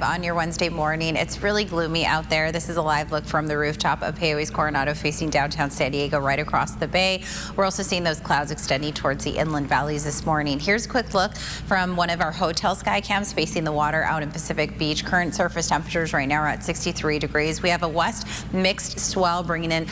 5 on your Wednesday morning. It's really gloomy out there. This is a live look from the rooftop of Payoes Coronado facing downtown San Diego right across the bay. We're also seeing those clouds extending towards the inland valleys this morning. Here's a quick look from one of our hotel sky cams facing the water out in Pacific Beach. Current surface temperatures right now are at 63 degrees. We have a west mixed swell bringing in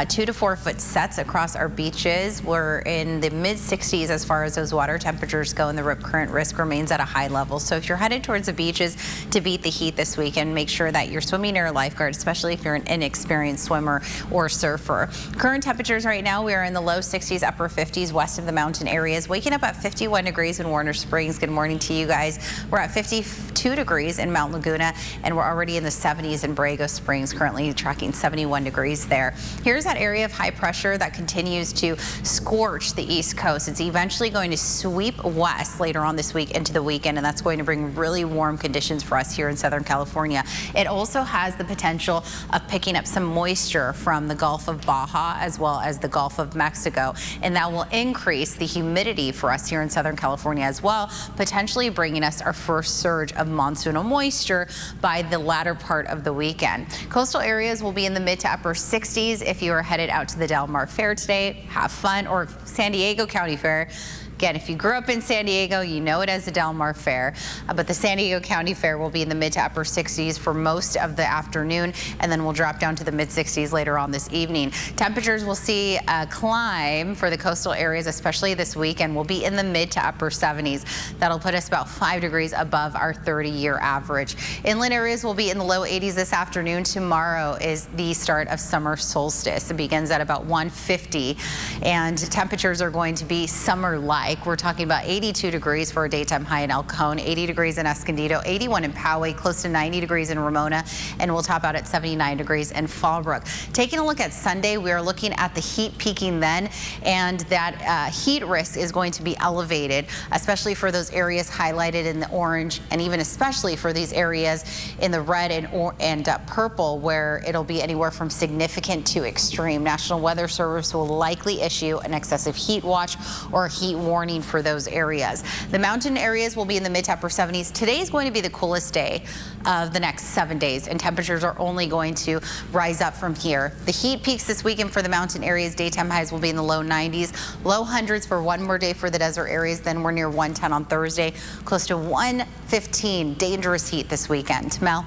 2 to 4 foot sets across our beaches. We're in the mid 60s as far as those water temperatures go, and the rip current risk remains at a high level. So if you're headed towards the beaches to beat the heat this weekend, make sure that you're swimming near a lifeguard, especially if you're an inexperienced swimmer or surfer. Current temperatures right now, we are in the low 60s, upper 50s west of the mountain areas, waking up at 51 degrees in Warner Springs. Good morning to you guys. We're at 52 degrees in Mount Laguna, and we're already in the 70s in Borrego Springs, currently tracking 71 degrees there. Here's that area of high pressure that continues to scorch the East Coast. It's eventually going to sweep west later on this week into the weekend, and that's going to bring really warm conditions for us here in Southern California. It also has the potential of picking up some moisture from the Gulf of Baja as well as the Gulf of Mexico, and that will increase the humidity for us here in Southern California as well, potentially bringing us our first surge of monsoonal moisture by the latter part of the weekend. Coastal areas will be in the mid to upper 60s. If you are headed out to the Del Mar Fair today, have fun, or San Diego County Fair. Again, if you grew up in San Diego, you know it as the Del Mar Fair, but the San Diego County Fair will be in the mid to upper 60s for most of the afternoon, and then we'll drop down to the mid 60s later on this evening. Temperatures will see a climb for the coastal areas, especially this weekend. We'll be in the mid to upper 70s. That'll put us about 5 degrees above our 30-year average. Inland areas will be in the low 80s this afternoon. Tomorrow is the start of summer solstice. It begins at about 1:50, and temperatures are going to be summer-like. We're talking about 82 degrees for a daytime high in El Cajon, 80 degrees in Escondido, 81 in Poway, close to 90 degrees in Ramona, and we'll top out at 79 degrees in Fallbrook. Taking a look at Sunday, we are looking at the heat peaking then, and that heat risk is going to be elevated, especially for those areas highlighted in the orange, and even especially for these areas in the red and purple, where it'll be anywhere from significant to extreme. National Weather Service will likely issue an excessive heat watch or a heat warning for those areas. The mountain areas will be in the mid to upper 70s. Today is going to be the coolest day of the next 7 days, and temperatures are only going to rise up from here. The heat peaks this weekend for the mountain areas. Daytime highs will be in the low 90s, low hundreds for one more day for the desert areas. Then we're near 110 on Thursday, close to 115. Dangerous heat this weekend. Mel?